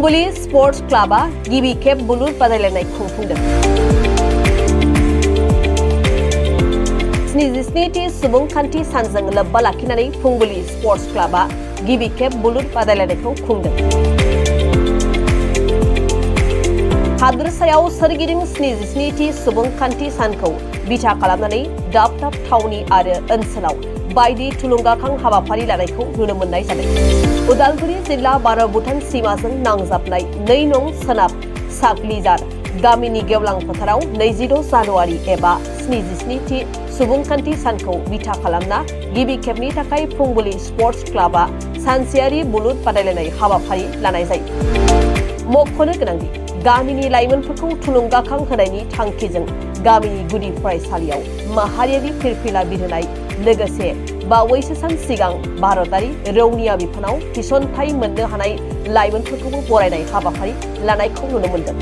फुंबिलि स्पर्ट्स क्लाबा गिबि खेब बुलुर बादायलायनाय खुंफुंदों। 77थि सुबुंखान्थि सानजों लोब्बा लाखिनानै फुंबिलि स्पर्ट्स क्लाबा गिबि खेब बुलुर बादायलायनायखौ खुंदों। हादोरसायाव सोरगिदिं 77थि सुबुंखान्थि सानखौ बिथा खालामनानै दाब दाब थावनि आरो ओनसोलाव बायदि थुलुंगाखां हाबाफारि लानायखौ नुनो मोननाय जादों। उदालगुरि जिल्ला भारत भुटान सीमाजों नांजाबनाय 2 नं सोनाब सागलिजार गामिनि गेवलां फोथाराव 26 जानुवारि एबा 77थि सुबुंखान्थि सानखौ बिथा खालामना गिबि खेबनि थाखाय फुंबिलि स्पर्ट्स क्लाबा सानसेयारि बुलुर बादायलायनाय हाबाफारि लानाय जायो। मख'नो गोनांदि गामिनि लाइमोनफोरखौ थुलुंगाखां होनायनि थांखिजों गामिनि गुदि फरायसालियाव माहारियारि फिरफिला बिरहोनाय लोगोसे बावैसो सान सिगां भारतारि रौनिया बिफानाव थिसनथाइ मोननो हानाय लाइमोनफोरखौबो बरायनाय हाबाफारि लानायखौ नुनो मोनदों।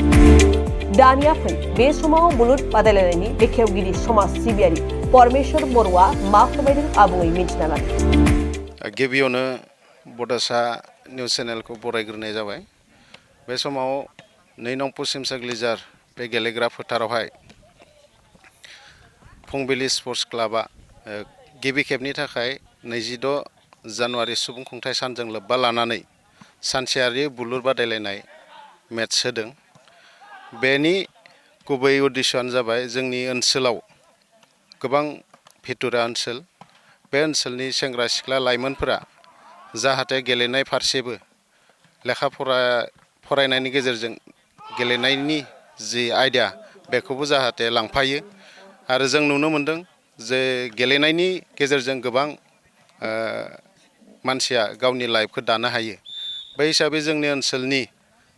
दानिया फै बे समाव बुलुर बादायलायनायनि बेखेवगिरि समाज सिबियारि परमेश्वर बर'आ मा फोरमायदों आबुङै मिन्थिना लादों। गिबियावनो बड'सा निउज चेनेलखौ बरायग्रोनाय जाबाय। बे समाव 2 नं पश्चिम सागलिजार बे गेलेग्रा फोथारावहाय फुंबिलि स्पर्ट्स क्लाबा गिबि खेबनि थाखाय 26 जानुवारि सुबुं खुंथाइ सानजों लोब्बा लानानै सानसेयारि बुलुर बादायलायनाय मेट्स होदों। बेनि गुबै उद्देश्यआनो जाबाय जोंनि ओनसोलाव गोबां भितोरा ओनसोल, बे ओनसोलनि सेंग्रा सिख्ला लाइमोनफोरा जाहाथे गेलेनाय फारसेबो लेखा फरायनायनि गेजेरजों गेलेनायनि जि आयदा बेखौबो जाहाथे लांफायो आरो जों नुनो मोनदों जे गेलेनायनि गेजेरजों गोबां मानसिया गावनि लाइफखौ दानो हायो। बे हिसाबै जोंनि ओनसोलनि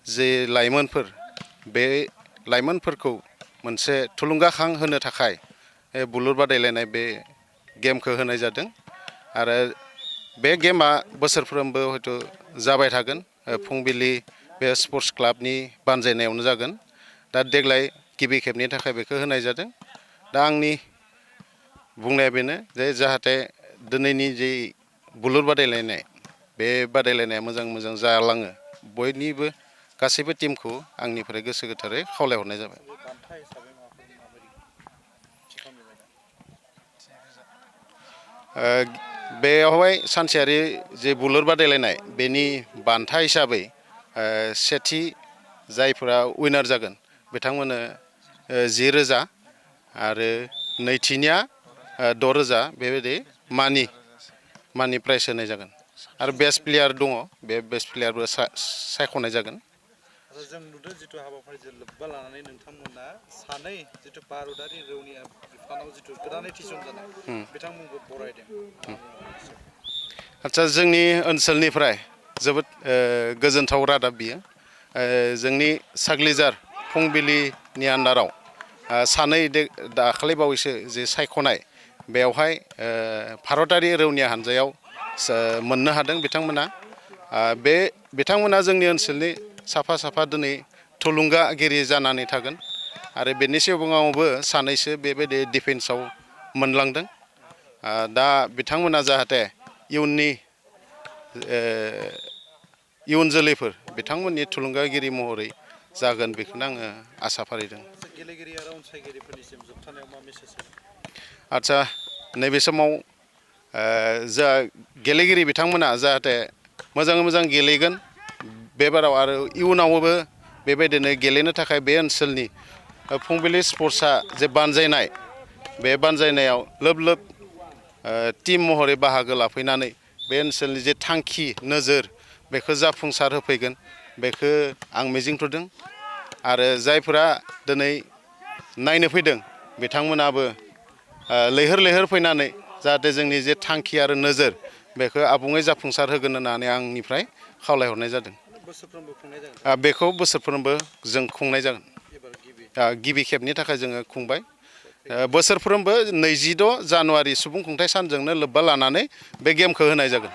जे लाइमोनफोर बे लाइमोनफोरखौ मोनसे थुलुंगाखां होनो थाखाय बुलुर बादायलायनाय बे गेमखौ होनाय जादों आरो बे गेमा बोसोरफ्रोमबो हयथ' जाबाय थागोन। फुंबिलि बे स्पर्ट्स क्लाबनि बानजायनायावनो जागोन। दा देग्लाय गिबि खेबनि थाखाय बेखौ होनाय जादों। दा आंनि बुंनाया बेनो जे जाहाथे दिनैनि जे बुलुर बादायलायनाय बे बादायलायनाया मोजां जालाङो। बयनिबो गासैबो टीमखौ आंनिफ्राय गोसो गोथारै खावलायहरनाय जाबाय। बेयावहाय सानसेयारि जे बुलुर बादायलायनाय बेनि बान्था हिसाबै सेथि जायफोरा उइनार जागोन बिथांमोननो 10,000 आरो नैथिनिया 6,000 बेबायदि मानि प्राइज होनाय जागोन आरो बेस्ट प्लेयार दङ, बे बेस्ट प्लेयारबो सायख'नाय जागोन। जों नुदों जिथु हाबाफारिजों लोब्बा लानानै नोंथांमोना सानै जिथु भारतारि रौनिया बिफानाव जिथु गोदानै थिसनजानाय बिथांमोनखौ बरायदों। आदसा जोंनि ओनसोलनिफ्राय जोबोद गोजोनथाव रादाब बियो। जोंनि सागलिजार फुंबिलिनि आन्दाराव सानै दाखालि बावैसो जे सायख'नाय बेवहाय भारतारि रौनिया हानजायाव मोननो हादों बिथांमोना। बे बिथांमोना जोंनि ओनसोलनि साफा दिनै थुलुंगागिरि जानानै थागोन आरो बेनि सिगाङावबो सानैसो बेबायदि डिफेन्सआव मोनलांदों। दा बिथांमोना जाहाथे इयुन जोलैफोर बिथांमोननि थुलुंगागिरि महरै जागोन बेखौनो आङो आसा फारिदों। गेलेगिरि आरो अनसायगिरिफोरनिसिम जोबथारनायाव मा मेसेज होगोन? आदसा नैबे समाव जा गेलेगिरि बिथांमोना जाहाथे मोजां गेलेगोन बे बाराव आरो इयुनावबो बेबायदिनो गेलेनो थाखाय बे ओनसोलनि फुंबिलि स्पर्ट्सआ जे बानजायनाय बे बानजायनायाव लोब टीम महरै बाहागो लाफैनानै बे ओनसोलनि जे थांखि नोजोर बेखौ जाफुंसार होफैगोन बेखौ आं मिजिंथिदों आरो जायफोरा दिनै नायनो फैदों बिथांमोनाबो लैहोर फैनानै जाहाथे जोंनि जे थांखि आरो नोजोर बेखौ आबुङै जाफुंसार होगोन होननानै आंनिफ्राय खावलायहरनाय जादों। बेखौ बोसोरफ्रोमबो जों खुंनाय जागोन। गिबि खेबनि थाखाय जोङो खुंबाय। बोसोरफ्रोमबो 26 जानुवारि सुबुं खुंथाइ सानजोंनो लोब्बा लानानै बे गेमखौ होनाय जागोन।